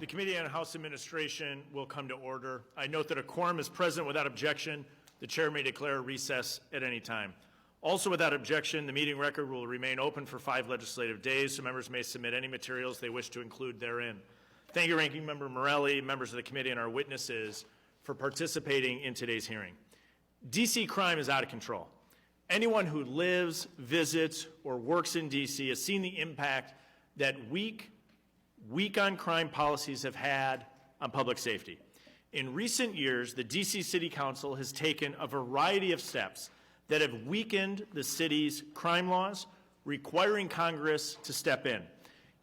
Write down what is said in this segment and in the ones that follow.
The Committee on House Administration will come to order. I note that a quorum is present without objection. The chair may declare a recess at any time. Also without objection, the meeting record will remain open for 5 legislative days, so members may submit any materials they wish to include therein. Thank you, Ranking Member Morelli, members of the committee, and our witnesses for participating in today's hearing. D.C. crime is out of control. Anyone who lives, visits, or works in D.C. has seen the impact that weak-on-crime policies have had on public safety. In recent years, the D.C. City Council has taken a variety of steps that have weakened the city's crime laws, requiring Congress to step in.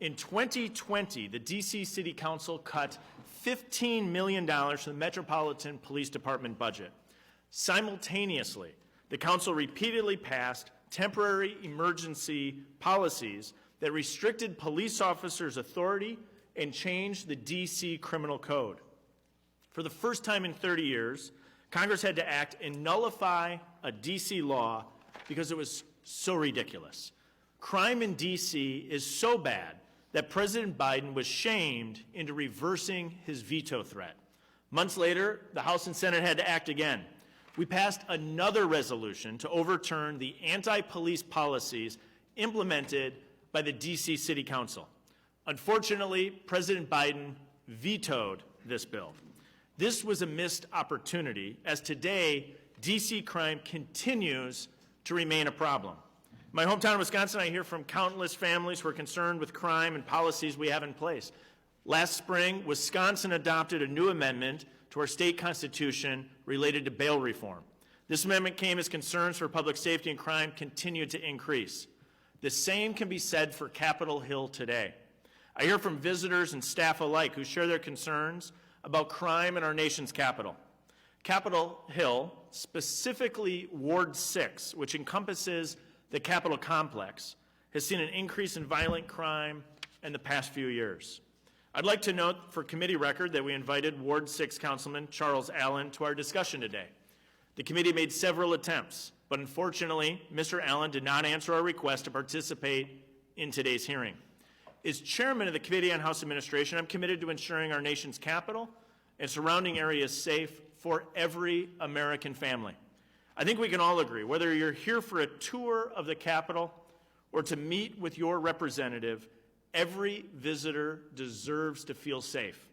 In 2020, the D.C. City Council cut $15 million from the Metropolitan Police Department budget. Simultaneously, the Council repeatedly passed temporary emergency policies that restricted police officers' authority and changed the D.C. criminal code. For the first time in 30 years, Congress had to act and nullify a D.C. law because it was so ridiculous. Crime in D.C. is so bad that President Biden was shamed into reversing his veto threat. Months later, the House and Senate had to act again. We passed another resolution to overturn the anti-police policies implemented by the D.C. City Council. Unfortunately, President Biden vetoed this bill. This was a missed opportunity, as today, D.C. crime continues to remain a problem. In my hometown of Wisconsin, I hear from countless families who are concerned with crime and policies we have in place. Last spring, Wisconsin adopted a new amendment to our state constitution related to bail reform. This amendment came as concerns for public safety and crime continued to increase. The same can be said for Capitol Hill today. I hear from visitors and staff alike who share their concerns about crime in our nation's capital. Capitol Hill, specifically Ward 6, which encompasses the Capitol complex, has seen an increase in violent crime in the past few years. I'd like to note for committee record that we invited Ward 6 Councilman Charles Allen to our discussion today. The committee made several attempts, but unfortunately, Mr. Allen did not answer our request to participate in today's hearing. As chairman of the Committee on House Administration, I'm committed to ensuring our nation's capital and surrounding areas safe for every American family. I think we can all agree, whether you're here for a tour of the Capitol or to meet with your representative, every visitor deserves to feel safe.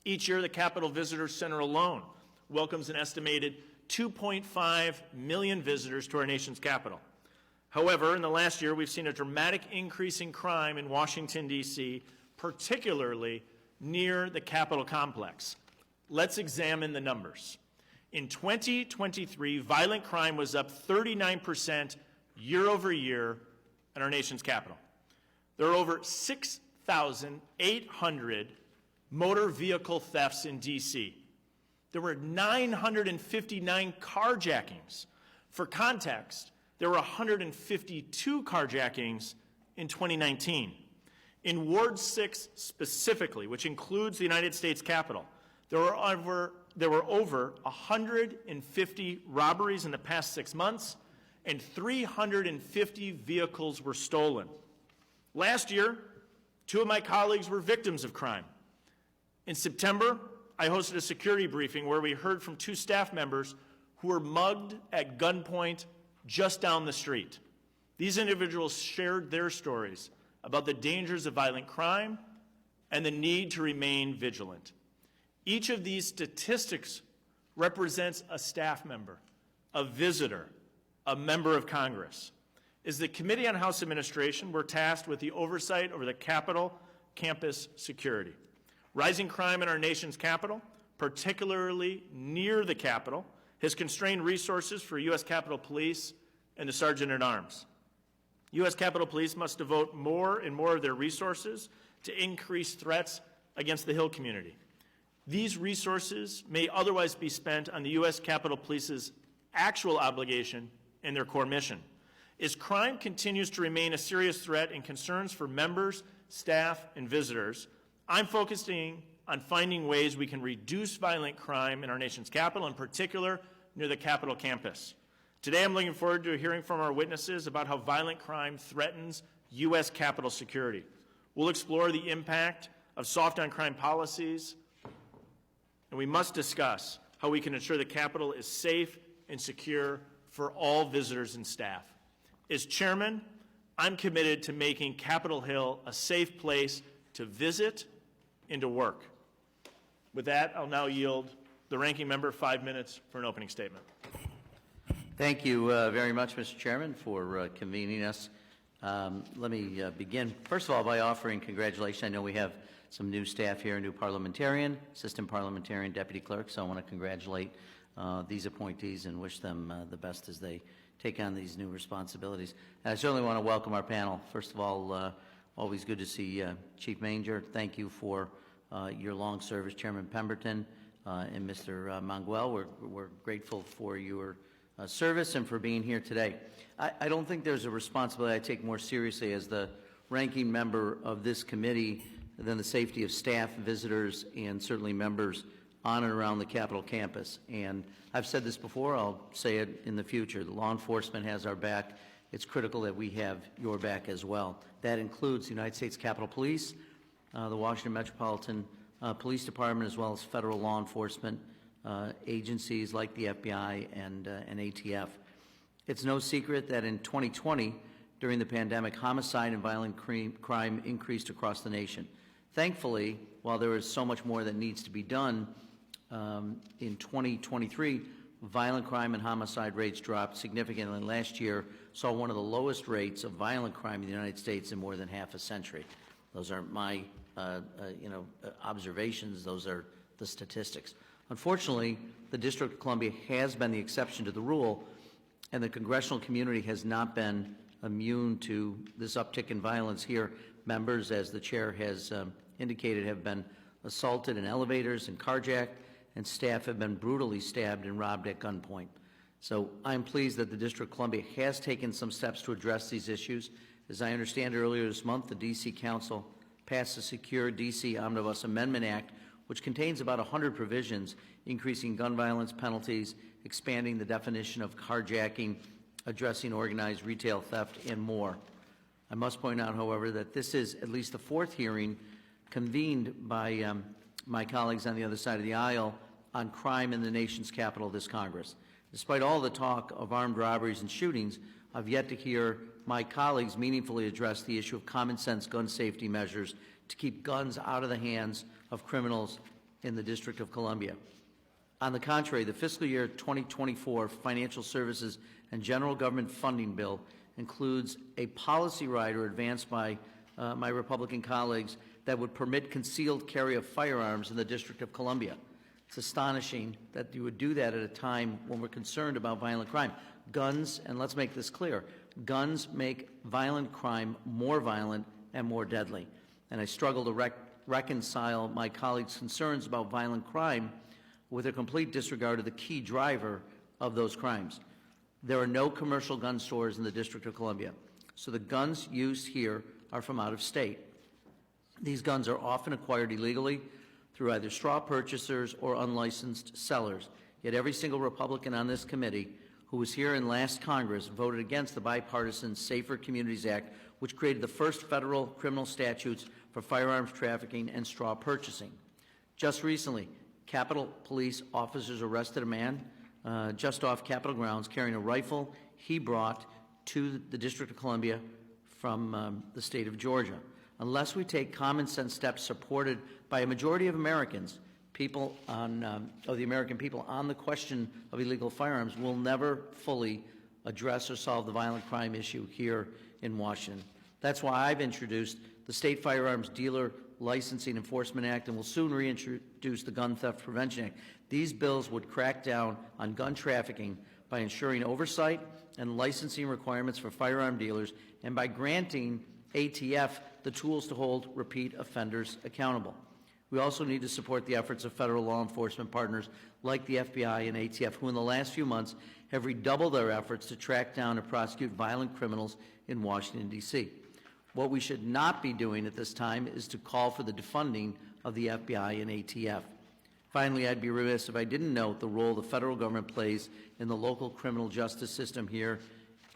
Each year, the Capitol Visitor Center alone welcomes an estimated 2.5 million visitors to our nation's capital. However, in the last year, we've seen a dramatic increase in crime in Washington, D.C., particularly near the Capitol complex. Let's examine the numbers. In 2023, violent crime was up 39% year over year in our nation's capital. There are over 6,800 motor vehicle thefts in D.C. There were 959 carjackings. For context, there were 152 carjackings in 2019. In Ward 6 specifically, which includes the United States Capitol, there were over 150 robberies in the past 6 months, and 350 vehicles were stolen. Last year, 2 of my colleagues were victims of crime. In September, I hosted a security briefing where we heard from 2 staff members who were mugged at gunpoint just down the street. These individuals shared their stories about the dangers of violent crime and the need to remain vigilant. Each of these statistics represents a staff member, a visitor, a member of Congress. As the Committee on House Administration, we're tasked with the oversight over the Capitol campus security. Rising crime in our nation's capital, particularly near the Capitol, has constrained resources for U.S. Capitol Police and the Sergeant-at-Arms. U.S. Capitol Police must devote more and more of their resources to increase threats against the Hill community. These resources may otherwise be spent on the U.S. Capitol Police's actual obligation and their core mission. As crime continues to remain a serious threat and concerns for members, staff, and visitors, I'm focusing on finding ways we can reduce violent crime in our nation's capital, in particular near the Capitol campus. Today, I'm looking forward to hearing from our witnesses about how violent crime threatens U.S. Capitol security. We'll explore the impact of soft on crime policies, and we must discuss how we can ensure the Capitol is safe and secure for all visitors and staff. As chairman, I'm committed to making Capitol Hill a safe place to visit and to work. With that, I'll now yield the ranking member 5 minutes for an opening statement. Thank you very much, Mr. Chairman, for convening us. Let me begin, first of all, by offering congratulations. I know we have some new staff here, a new parliamentarian, assistant parliamentarian, deputy clerk, so I want to congratulate these appointees and wish them the best as they take on these new responsibilities. And I certainly want to welcome our panel. First of all, always good to see Chief Manger. Thank you for your long service, Chairman Pemberton and Mr. Manguel. We're grateful for your service and for being here today. I don't think there's a responsibility I take more seriously as the ranking member of this committee than the safety of staff, visitors, and certainly members on and around the Capitol campus. And I've said this before, I'll say it in the future. The law enforcement has our back. It's critical that we have your back as well. That includes the United States Capitol Police, the Washington Metropolitan Police Department, as well as federal law enforcement agencies like the FBI and ATF. It's no secret that in 2020, during the pandemic, homicide and violent crime increased across the nation. Thankfully, while there is so much more that needs to be done, in 2023, violent crime and homicide rates dropped significantly. Last year saw one of the lowest rates of violent crime in the United States in more than half a century. Those aren't my observations, those are the statistics. Unfortunately, the District of Columbia has been the exception to the rule, and the congressional community has not been immune to this uptick in violence here. Members, as the chair has indicated, have been assaulted in elevators and carjacked, and staff have been brutally stabbed and robbed at gunpoint. So I'm pleased that the District of Columbia has taken some steps to address these issues. As I understand, earlier this month, the D.C. Council passed the Secure D.C. Omnibus Amendment Act, which contains about 100 provisions increasing gun violence penalties, expanding the definition of carjacking, addressing organized retail theft, and more. I must point out, however, that this is at least the fourth hearing convened by my colleagues on the other side of the aisle on crime in the nation's capital this Congress. Despite all the talk of armed robberies and shootings, I've yet to hear my colleagues meaningfully address the issue of common sense gun safety measures to keep guns out of the hands of criminals in the District of Columbia. On the contrary, the fiscal year 2024 Financial Services and General Government Funding Bill includes a policy rider advanced by my Republican colleagues that would permit concealed carry of firearms in the District of Columbia. It's astonishing that you would do that at a time when we're concerned about violent crime. Guns, and let's make this clear, guns make violent crime more violent and more deadly. And I struggle to reconcile my colleagues' concerns about violent crime with a complete disregard of the key driver of those crimes. There are no commercial gun stores in the District of Columbia, so the guns used here are from out of state. These guns are often acquired illegally through either straw purchasers or unlicensed sellers. Yet every single Republican on this committee who was here in last Congress voted against the bipartisan Safer Communities Act, which created the first federal criminal statutes for firearms trafficking and straw purchasing. Just recently, Capitol Police officers arrested a man just off Capitol grounds carrying a rifle he brought to the District of Columbia from the state of Georgia. Unless we take common sense steps supported by a majority of Americans, the American people on the question of illegal firearms, will never fully address or solve the violent crime issue here in Washington. That's why I've introduced the State Firearms Dealer Licensing Enforcement Act and will soon reintroduce the Gun Theft Prevention Act. These bills would crack down on gun trafficking by ensuring oversight and licensing requirements for firearm dealers and by granting ATF the tools to hold repeat offenders accountable. We also need to support the efforts of federal law enforcement partners like the FBI and ATF, who in the last few months have redoubled their efforts to track down and prosecute violent criminals in Washington, D.C. What we should not be doing at this time is to call for the defunding of the FBI and ATF. Finally, I'd be remiss if I didn't note the role the federal government plays in the local criminal justice system here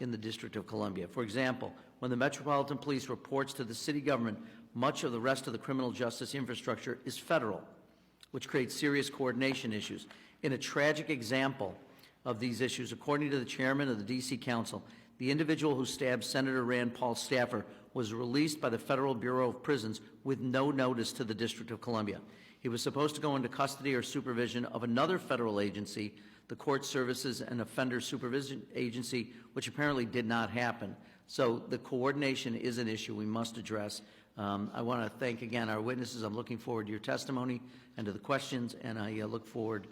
in the District of Columbia. For example, when the Metropolitan Police reports to the city government much of the rest of the criminal justice infrastructure is federal, which creates serious coordination issues. In a tragic example of these issues, according to the chairman of the D.C. Council, the individual who stabbed Senator Rand Paul's staffer was released by the Federal Bureau of Prisons with no notice to the District of Columbia. He was supposed to go into custody or supervision of another federal agency, the Court Services and Offender Supervision Agency, which apparently did not happen. So the coordination is an issue we must address. I want to thank again our witnesses. I'm looking forward to your testimony and to the questions, and I look forward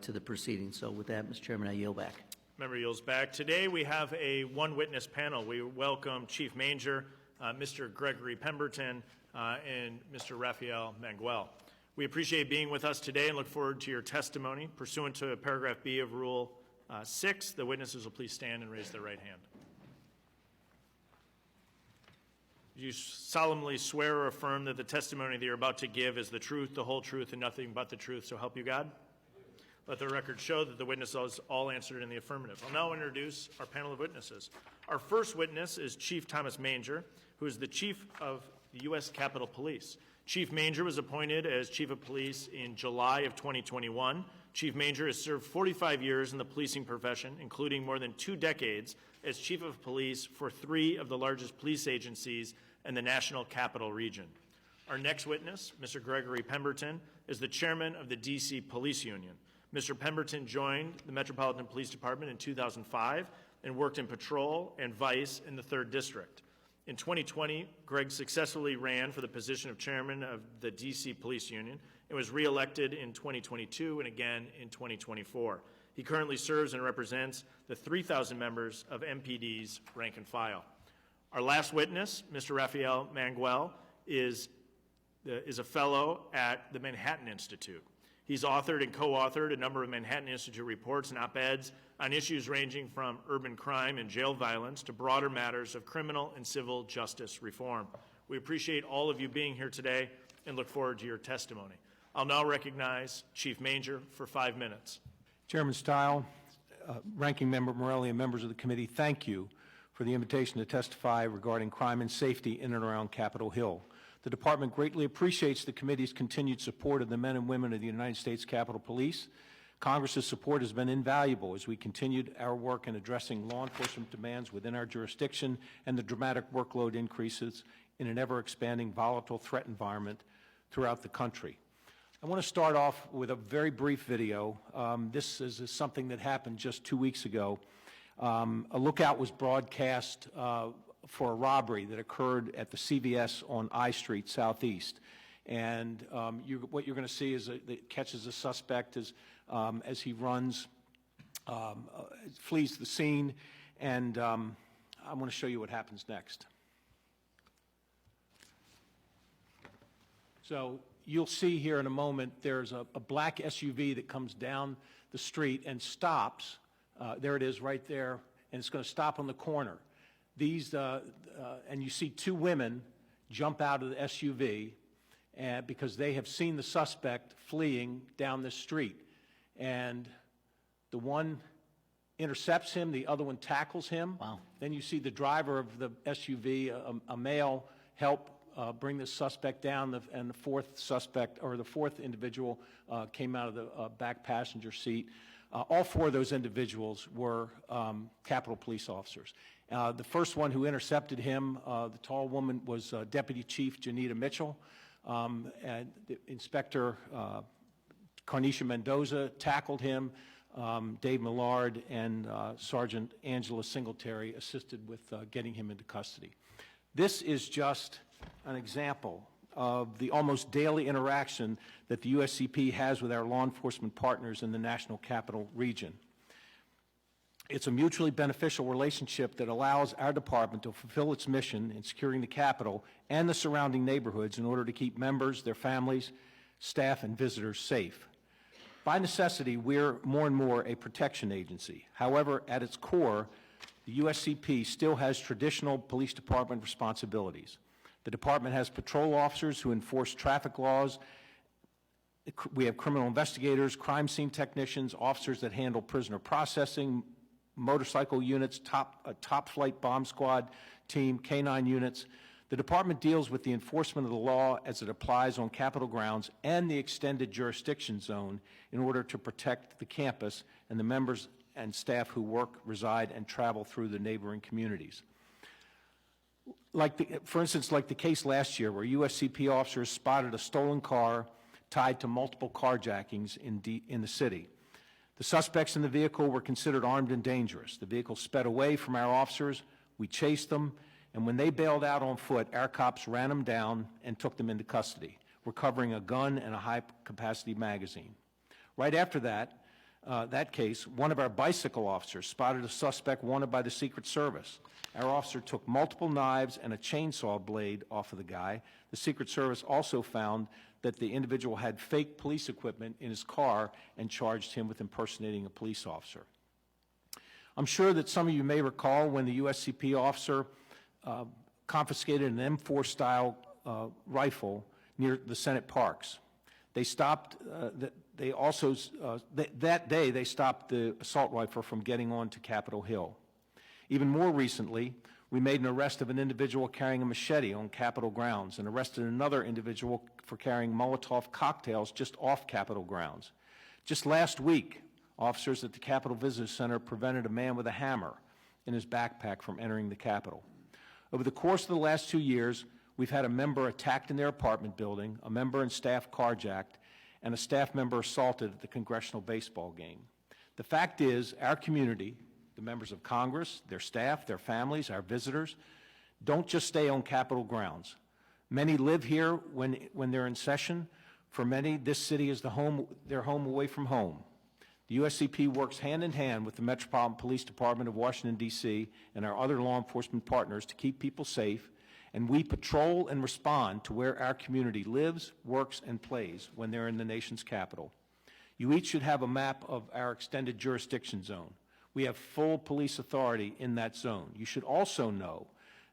to the proceedings. So with that, Mr. Chairman, I yield back. Member yields back. Today we have a one-witness panel. We welcome Chief Manger, Mr. Gregory Pemberton, and Mr. Rafael Manguel. We appreciate being with us today and look forward to your testimony. Pursuant to paragraph B of Rule 6, the witnesses will please stand and raise their right hand. Do you solemnly swear or affirm that the testimony that you're about to give is the truth, the whole truth, and nothing but the truth, so help you God? Let the record show that the witnesses all answered in the affirmative. I'll now introduce our panel of witnesses. Our first witness is Chief Thomas Manger, who is the Chief of the U.S. Capitol Police. Chief Manger was appointed as Chief of Police in July of 2021. Chief Manger has served 45 years in the policing profession, including more than 2 decades as Chief of Police for 3 of the largest police agencies in the National Capital Region. Our next witness, Mr. Gregory Pemberton, is the Chairman of the D.C. Police Union. Mr. Pemberton joined the Metropolitan Police Department in 2005 and worked in patrol and vice in the 3rd District. In 2020, Greg successfully ran for the position of chairman of the D.C. Police Union and was reelected in 2022 and again in 2024. He currently serves and represents the 3,000 members of MPD's rank and file. Our last witness, Mr. Rafael Manguel, is a fellow at the Manhattan Institute. He's authored and co-authored a number of Manhattan Institute reports and op-eds on issues ranging from urban crime and jail violence to broader matters of criminal and civil justice reform. We appreciate all of you being here today and look forward to your testimony. I'll now recognize Chief Manger for 5 minutes. Chairman Stile, Ranking Member Morelli, and members of the committee, thank you for the invitation to testify regarding crime and safety in and around Capitol Hill. The Department greatly appreciates the committee's continued support of the men and women of the United States Capitol Police. Congress's support has been invaluable as we continued our work in addressing law enforcement demands within our jurisdiction and the dramatic workload increases in an ever-expanding volatile threat environment throughout the country. I want to start off with a very brief video. This is something that happened just 2 weeks ago. A lookout was broadcast for a robbery that occurred at the CVS on I Street Southeast. And what you're going to see is that it catches a suspect as he runs, flees the scene, and I'm going to show you what happens next. So you'll see here in a moment there's a black SUV that comes down the street and stops. There it is right there, and it's going to stop on the corner. And you see 2 women jump out of the SUV because they have seen the suspect fleeing down the street. And the one intercepts him, the other one tackles him. Wow. Then you see the driver of the SUV, a male, help bring the suspect down, and the 4th suspect, or the 4th individual, came out of the back passenger seat. All 4 of those individuals were Capitol Police officers. The first one who intercepted him, the tall woman, was Deputy Chief Janita Mitchell. And Inspector Carnisha Mendoza tackled him. Dave Millard and Sergeant Angela Singletary assisted with getting him into custody. This is just an example of the almost daily interaction that the USCP has with our law enforcement partners in the National Capital Region. It's a mutually beneficial relationship that allows our department to fulfill its mission in securing the Capitol and the surrounding neighborhoods in order to keep members, their families, staff, and visitors safe. By necessity, we're more and more a protection agency. However, at its core, the USCP still has traditional police department responsibilities. The department has patrol officers who enforce traffic laws. We have criminal investigators, crime scene technicians, officers that handle prisoner processing, motorcycle units, a top flight bomb squad team, K-9 units. The department deals with the enforcement of the law as it applies on Capitol grounds and the extended jurisdiction zone in order to protect the campus and the members and staff who work, reside, and travel through the neighboring communities. For instance, like the case last year where USCP officers spotted a stolen car tied to multiple carjackings in the city. The suspects in the vehicle were considered armed and dangerous. The vehicle sped away from our officers. We chased them, and when they bailed out on foot, our cops ran them down and took them into custody, recovering a gun and a high-capacity magazine. Right after that case, one of our bicycle officers spotted a suspect wanted by the Secret Service. Our officer took multiple knives and a chainsaw blade off of the guy. The Secret Service also found that the individual had fake police equipment in his car and charged him with impersonating a police officer. I'm sure that some of you may recall when the USCP officer confiscated an M4-style rifle near the Senate Parks. They stopped, that day they stopped the assault rifle from getting onto Capitol Hill. Even more recently, we made an arrest of an individual carrying a machete on Capitol grounds and arrested another individual for carrying Molotov cocktails just off Capitol grounds. Just last week, officers at the Capitol Visitor Center prevented a man with a hammer in his backpack from entering the Capitol. Over the course of the last 2 years, we've had a member attacked in their apartment building, a member and staff carjacked, and a staff member assaulted at the congressional baseball game. The fact is, our community, the members of Congress, their staff, their families, our visitors, don't just stay on Capitol grounds. Many live here when they're in session. For many, this city is their home away from home. The USCP works hand in hand with the Metropolitan Police Department of Washington, D.C. and our other law enforcement partners to keep people safe, and we patrol and respond to where our community lives, works, and plays when they're in the nation's capital. You each should have a map of our extended jurisdiction zone. We have full police authority in that zone. You should also know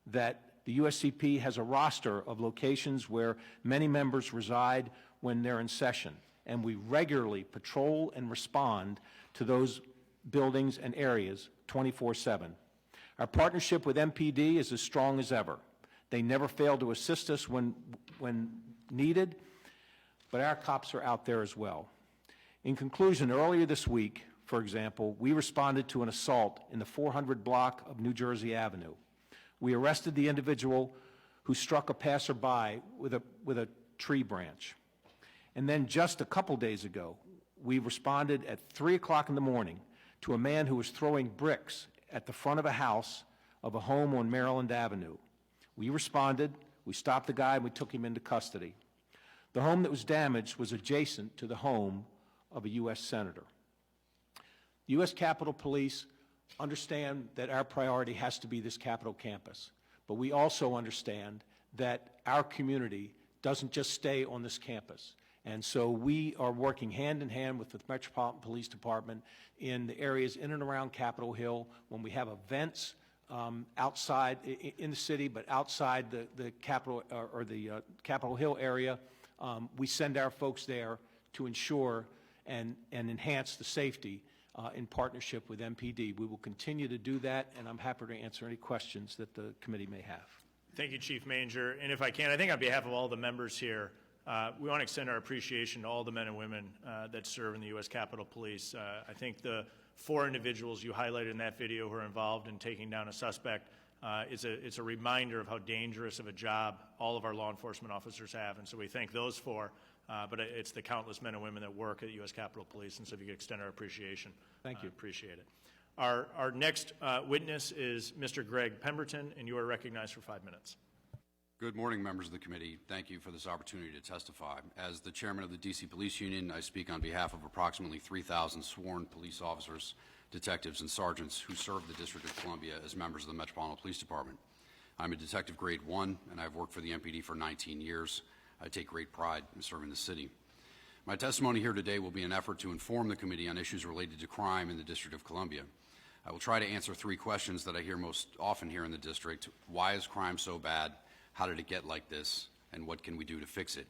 that the USCP has a roster of locations where many members reside when they're in session, and we regularly patrol and respond to those buildings and areas 24/7. Our partnership with MPD is as strong as ever. They never fail to assist us when needed, but our cops are out there as well. In conclusion, earlier this week, for example, we responded to an assault in the 400 block of New Jersey Avenue. We arrested the individual who struck a passerby with a tree branch. And then just a couple days ago, we responded at 3 o'clock in the morning to a man who was throwing bricks at the front of a house of a home on Maryland Avenue. We responded, we stopped the guy, and we took him into custody. The home that was damaged was adjacent to the home of a U.S. senator. The U.S. Capitol Police understand that our priority has to be this Capitol campus, but we also understand that our community doesn't just stay on this campus. And so we are working hand in hand with the Metropolitan Police Department in the areas in and around Capitol Hill when we have events outside in the city, but outside the Capitol or the Capitol Hill area. We send our folks there to ensure and enhance the safety in partnership with MPD. We will continue to do that, and I'm happy to answer any questions that the committee may have. Thank you, Chief Manger. And if I can, I think on behalf of all the members here, we want to extend our appreciation to all the men and women that serve in the U.S. Capitol Police. I think the 4 individuals you highlighted in that video who are involved in taking down a suspect, it's a reminder of how dangerous of a job all of our law enforcement officers have. And so we thank those 4, but it's the countless men and women that work at the U.S. Capitol Police. And so if you could extend our appreciation. Thank you. Appreciate it. Our next witness is Mr. Greg Pemberton, and you are recognized for 5 minutes. Good morning, members of the committee. Thank you for this opportunity to testify. As the chairman of the D.C. Police Union, I speak on behalf of approximately 3,000 sworn police officers, detectives, and sergeants who serve the District of Columbia as members of the Metropolitan Police Department. I'm a detective grade 1, and I've worked for the MPD for 19 years. I take great pride in serving the city. My testimony here today will be an effort to inform the committee on issues related to crime in the District of Columbia. I will try to answer 3 questions that I hear most often here in the district. Why is crime so bad? How did it get like this? And what can we do to fix it?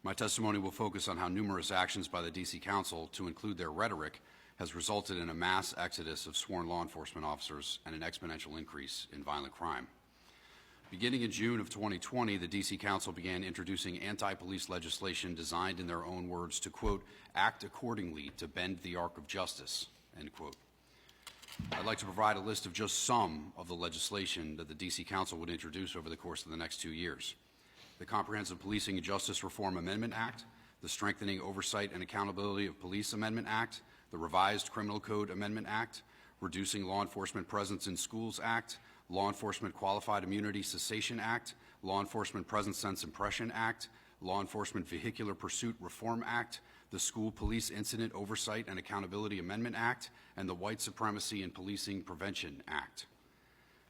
My testimony will focus on how numerous actions by the D.C. Council, to include their rhetoric, has resulted in a mass exodus of sworn law enforcement officers and an exponential increase in violent crime. Beginning in June of 2020, the D.C. Council began introducing anti-police legislation designed, in their own words, to, quote, act accordingly to bend the arc of justice, end quote. I'd like to provide a list of just some of the legislation that the D.C. Council would introduce over the course of the next 2 years. The Comprehensive Policing and Justice Reform Amendment Act, the Strengthening Oversight and Accountability of Police Amendment Act, the Revised Criminal Code Amendment Act, Reducing Law Enforcement Presence in Schools Act, Law Enforcement Qualified Immunity Cessation Act, Law Enforcement Presence and Suppression Act, Law Enforcement Vehicular Pursuit Reform Act, the School Police Incident Oversight and Accountability Amendment Act, and the White Supremacy and Policing Prevention Act.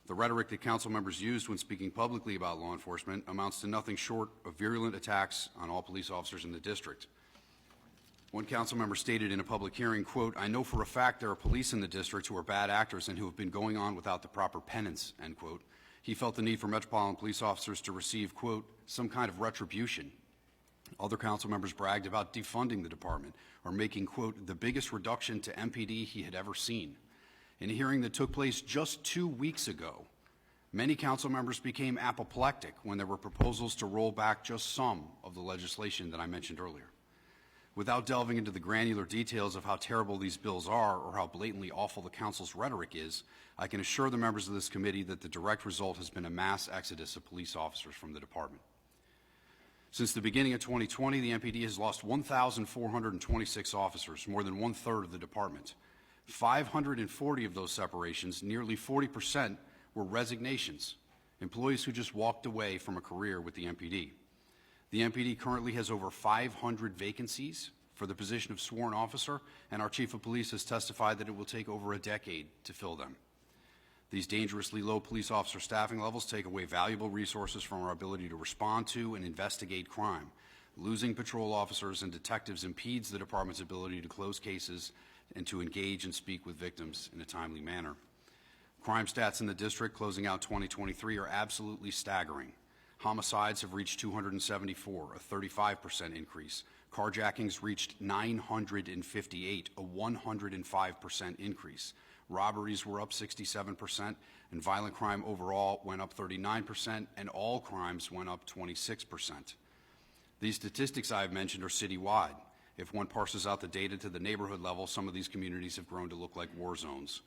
The rhetoric that council members used when speaking publicly about law enforcement amounts to nothing short of virulent attacks on all police officers in the district. One council member stated in a public hearing, quote, I know for a fact there are police in the district who are bad actors and who have been going on without the proper penance, end quote. He felt the need for Metropolitan police officers to receive, quote, some kind of retribution. Other council members bragged about defunding the department or making, quote, the biggest reduction to MPD he had ever seen. In a hearing that took place just 2 weeks ago, many council members became apoplectic when there were proposals to roll back just some of the legislation that I mentioned earlier. Without delving into the granular details of how terrible these bills are or how blatantly awful the council's rhetoric is, I can assure the members of this committee that the direct result has been a mass exodus of police officers from the department. Since the beginning of 2020, the MPD has lost 1,426 officers, more than one-third of the department. 540 of those separations, nearly 40%, were resignations, employees who just walked away from a career with the MPD. The MPD currently has over 500 vacancies for the position of sworn officer, and our chief of police has testified that it will take over a decade to fill them. These dangerously low police officer staffing levels take away valuable resources from our ability to respond to and investigate crime. Losing patrol officers and detectives impedes the department's ability to close cases and to engage and speak with victims in a timely manner. Crime stats in the district closing out 2023 are absolutely staggering. Homicides have reached 274, a 35% increase. Carjackings reached 958, a 105% increase. Robberies were up 67%, and violent crime overall went up 39%, and all crimes went up 26%. These statistics I have mentioned are citywide. If one parses out the data to the neighborhood level, some of these communities have grown to look like war zones.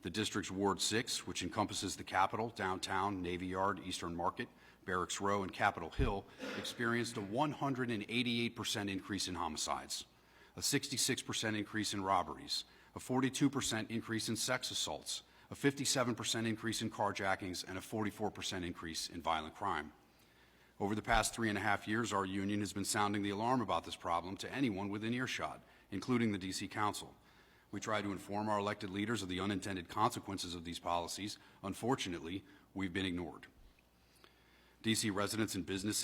The district's Ward 6, which encompasses the Capitol, Downtown, Navy Yard, Eastern Market, Barracks Row, and Capitol Hill, experienced a 188% increase in homicides, a 66% increase in robberies, a 42% increase in sex assaults, a 57% increase in carjackings, and a 44% increase in violent crime. Over the past 3.5 years, our union has been sounding the alarm about this problem to anyone within earshot, including the D.C. Council. We try to inform our elected leaders of the unintended consequences of these policies. Unfortunately, we've been ignored. D.C. residents and business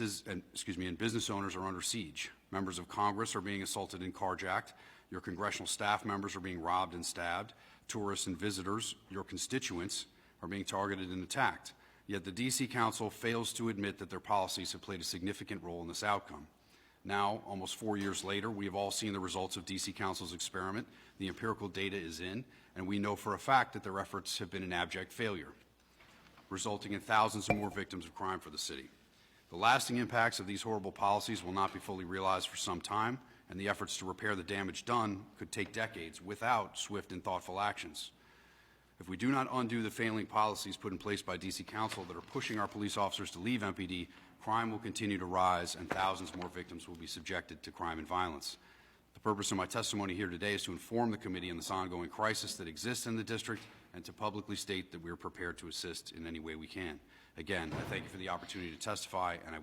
owners are under siege. Members of Congress are being assaulted and carjacked. Your congressional staff members are being robbed and stabbed. Tourists and visitors, your constituents, are being targeted and attacked. Yet the D.C. Council fails to admit that their policies have played a significant role in this outcome. Now, almost 4 years later, we have all seen the results of D.C. Council's experiment. The empirical data is in, and we know for a fact that their efforts have been an abject failure, resulting in thousands of more victims of crime for the city. The lasting impacts of these horrible policies will not be fully realized for some time, and the efforts to repair the damage done could take decades without swift and thoughtful actions. If we do not undo the failing policies put in place by D.C. Council that are pushing our police officers to leave MPD, crime will continue to rise and thousands more victims will be subjected to crime and violence. The purpose of my testimony here today is to inform the committee on this ongoing crisis that exists in the district and to publicly state that we are prepared to assist in any way we can. Again, I thank you for the opportunity to testify, and I